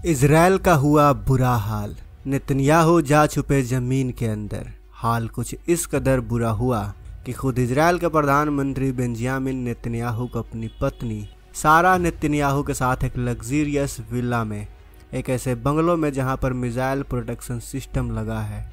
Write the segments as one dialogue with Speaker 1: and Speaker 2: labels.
Speaker 1: Israel का हुआ बुरा हाल। नेतन्याहू जा छुपे जमीन के अंदर। हाल कुछ इस कदर बुरा हुआ कि खुद इजराइल के प्रधानमंत्री बेंजामिन नेतन्याहू को अपनी पत्नी सारा नेतन्याहू के साथ एक लग्जरियस विला में, एक ऐसे बंगलों में जहां पर मिसाइल प्रोटेक्शन सिस्टम लगा है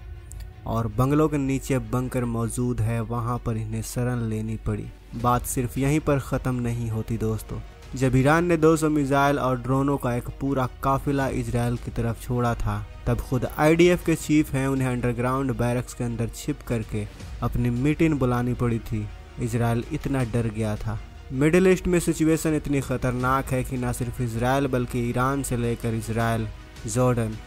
Speaker 1: और बंगलों के नीचे बंकर मौजूद है, वहां पर इन्हें शरण लेनी पड़ी। बात सिर्फ यहीं पर ख़त्म नहीं होती दोस्तों। जब ईरान ने 200 मिसाइल और ड्रोनों का एक पूरा काफिला इजराइल की तरफ छोड़ा था, तब खुद आईडीएफ के चीफ हैं उन्हें अंडरग्राउंड बैरक्स के अंदर छिप करके अपनी मीटिंग बुलानी पड़ी थी। इजराइल इतना डर गया था। मिडिल ईस्ट में सिचुएशन इतनी खतरनाक है कि न सिर्फ इजराइल बल्कि ईरान से लेकर इजराइल, जॉर्डन,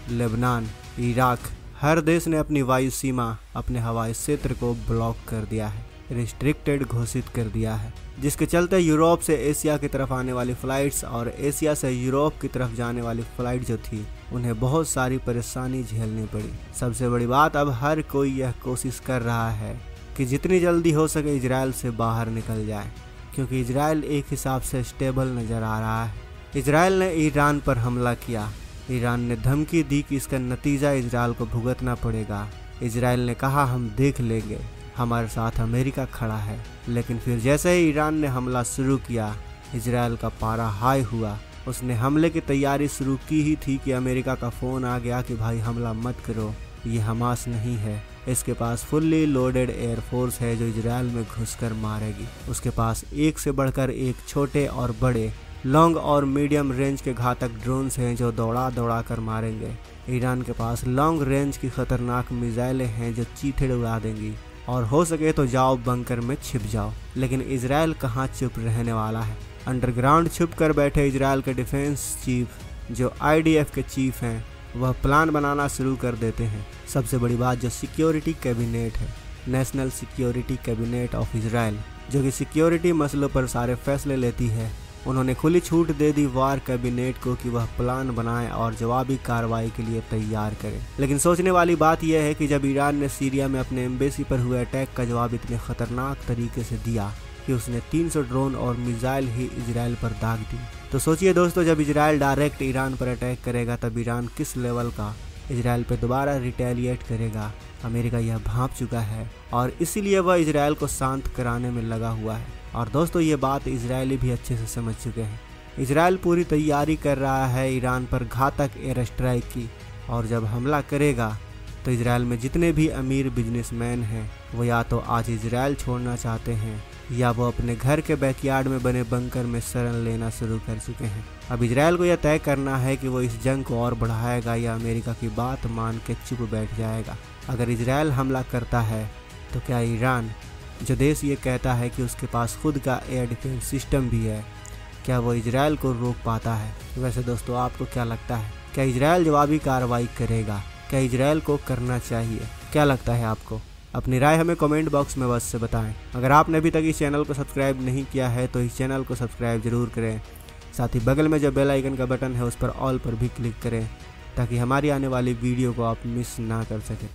Speaker 1: लेबनान, इराक, हर देश ने अपनी वायु सीमा, अपने हवाई क्षेत्र को ब्लॉक कर दिया है, रिस्ट्रिक्टेड घोषित कर दिया है, जिसके चलते यूरोप से एशिया की तरफ आने वाली फ़्लाइट्स और एशिया से यूरोप की तरफ जाने वाली फ़्लाइट जो थी उन्हें बहुत सारी परेशानी झेलनी पड़ी। सबसे बड़ी बात, अब हर कोई यह कोशिश कर रहा है कि जितनी जल्दी हो सके इजराइल से बाहर निकल जाए, क्योंकि इजराइल एक हिसाब से स्टेबल नज़र आ रहा है। इजराइल ने ईरान पर हमला किया। ईरान ने धमकी दी कि इसका नतीजा इजराइल को भुगतना पड़ेगा। इजराइल ने कहा हम देख लेंगे, हमारे साथ अमेरिका खड़ा है। लेकिन फिर जैसे ही ईरान ने हमला शुरू किया, इजराइल का पारा हाई हुआ। उसने हमले की तैयारी शुरू की ही थी कि अमेरिका का फ़ोन आ गया कि भाई हमला मत करो, ये हमास नहीं है, इसके पास फुल्ली लोडेड एयरफोर्स है जो इजराइल में घुसकर मारेगी। उसके पास एक से बढ़कर एक छोटे और बड़े, लॉन्ग और मीडियम रेंज के घातक ड्रोन्स हैं जो दौड़ा दौड़ा कर मारेंगे। ईरान के पास लॉन्ग रेंज की खतरनाक मिसाइलें हैं जो चीथड़े उड़ा देंगी, और हो सके तो जाओ बंकर में छिप जाओ। लेकिन इजराइल कहाँ चुप रहने वाला है। अंडरग्राउंड छुप कर बैठे इजराइल के डिफेंस चीफ जो आईडीएफ के चीफ हैं, वह प्लान बनाना शुरू कर देते हैं। सबसे बड़ी बात, जो सिक्योरिटी कैबिनेट है, national security cabinet of Israel, जो कि सिक्योरिटी मसलों पर सारे फैसले लेती है, उन्होंने खुली छूट दे दी वार कैबिनेट को कि वह प्लान बनाए और जवाबी कार्रवाई के लिए तैयार करे। लेकिन सोचने वाली बात यह है कि जब ईरान ने सीरिया में अपने एम्बेसी पर हुए अटैक का जवाब इतने खतरनाक तरीके से दिया कि उसने 300 ड्रोन और मिसाइल ही इजराइल पर दाग दी, तो सोचिए दोस्तों, जब इजराइल डायरेक्ट ईरान पर अटैक करेगा तब ईरान किस लेवल का इजराइल पर दोबारा रिटेलिएट करेगा। अमेरिका यह भांप चुका है और इसीलिए वह इजराइल को शांत कराने में लगा हुआ है। और दोस्तों, ये बात इजरायली भी अच्छे से समझ चुके हैं। इजराइल पूरी तैयारी कर रहा है ईरान पर घातक एयर स्ट्राइक की, और जब हमला करेगा तो इजराइल में जितने भी अमीर बिजनेसमैन हैं वो या तो आज इजराइल छोड़ना चाहते हैं या वो अपने घर के बैकयार्ड में बने बंकर में शरण लेना शुरू कर चुके हैं। अब इजराइल को यह तय करना है कि वो इस जंग को और बढ़ाएगा या अमेरिका की बात मान के चुप बैठ जाएगा। अगर इजराइल हमला करता है तो क्या ईरान, जो देश ये कहता है कि उसके पास खुद का एयर डिफेंस सिस्टम भी है, क्या वो इजराइल को रोक पाता है? वैसे दोस्तों, आपको क्या लगता है, क्या इजराइल जवाबी कार्रवाई करेगा? क्या इजराइल को करना चाहिए? क्या लगता है आपको? अपनी राय हमें कमेंट बॉक्स में बस से बताएं। अगर आपने अभी तक इस चैनल को सब्सक्राइब नहीं किया है तो इस चैनल को सब्सक्राइब जरूर करें। साथ ही बगल में जो बेल आइकन का बटन है उस पर ऑल पर भी क्लिक करें ताकि हमारी आने वाली वीडियो को आप मिस ना कर सकें।